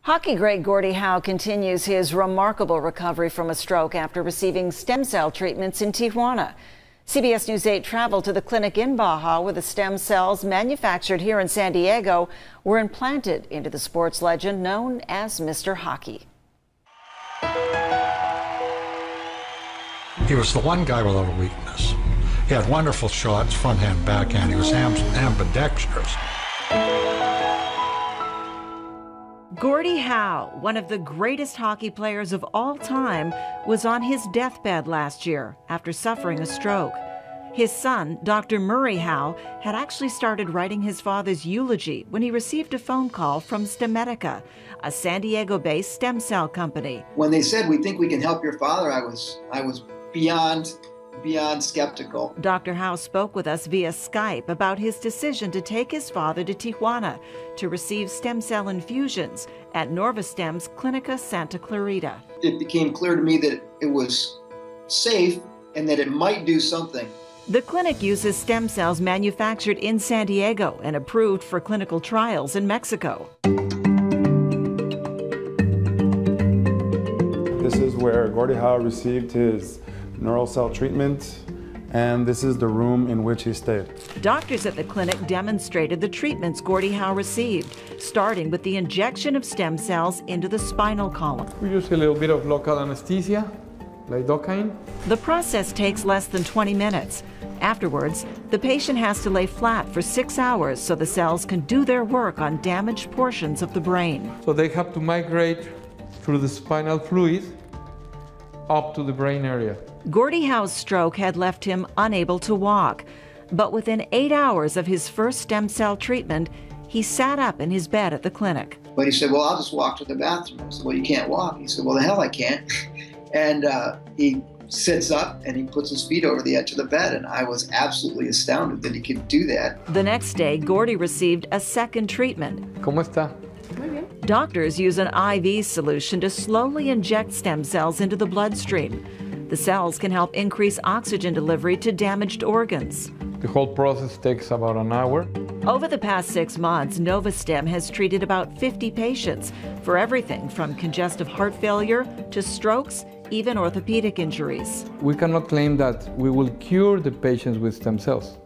Hockey great Gordie Howe continues his remarkable recovery from a stroke after receiving stem cell treatments in Tijuana. CBS News 8 traveled to the clinic in Baja where the stem cells manufactured here in San Diego were implanted into the sports legend known as Mr. Hockey. He was the one guy without a weakness. He had wonderful shots, front hand, backhand. He was ambidextrous. Gordie Howe, one of the greatest hockey players of all time, was on his deathbed last year after suffering a stroke. His son, Dr. Murray Howe, had actually started writing his father's eulogy when he received a phone call from Stemedica, a San Diego-based stem cell company. When they said, "We think we can help your father," I was beyond skeptical. Dr. Howe spoke with us via Skype about his decision to take his father to Tijuana to receive stem cell infusions at Norvastem's Clinica Santa Clarita. It became clear to me that it was safe and that it might do something. The clinic uses stem cells manufactured in San Diego and approved for clinical trials in Mexico. This is where Gordie Howe received his neural cell treatment, and this is the room in which he stayed. Doctors at the clinic demonstrated the treatments Gordie Howe received, starting with the injection of stem cells into the spinal column. We use a little bit of local anesthesia, lidocaine. The process takes less than 20 minutes. Afterwards, the patient has to lay flat for 6 hours so the cells can do their work on damaged portions of the brain. So they have to migrate through the spinal fluid up to the brain area. Gordie Howe's stroke had left him unable to walk, but within 8 hours of his first stem cell treatment, he sat up in his bed at the clinic. But he said, "Well, I'll just walk to the bathroom." I said, "Well, you can't walk." He said, "Well, the hell I can't." And he sits up and he puts his feet over the edge of the bed, and I was absolutely astounded that he could do that. The next day, Gordie received a second treatment. ¿Cómo está? Doctors use an IV solution to slowly inject stem cells into the bloodstream. The cells can help increase oxygen delivery to damaged organs. The whole process takes about an hour. Over the past 6 months, Novastem has treated about 50 patients for everything from congestive heart failure to strokes, even orthopedic injuries. We cannot claim that we will cure the patients with stem cells,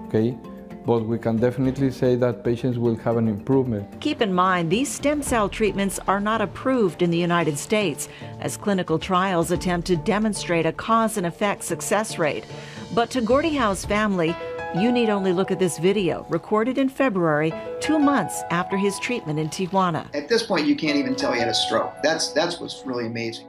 okay? But we can definitely say that patients will have an improvement. Keep in mind, these stem cell treatments are not approved in the United States, as clinical trials attempt to demonstrate a cause and effect success rate. But to Gordie Howe's family, you need only look at this video, recorded in February, 2 months after his treatment in Tijuana. At this point, you can't even tell he had a stroke. That's what's really amazing.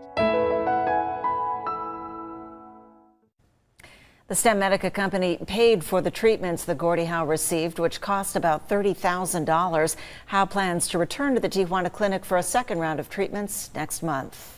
The Stemedica company paid for the treatments that Gordie Howe received, which cost about $30,000. Howe plans to return to the Tijuana clinic for a second round of treatments next month.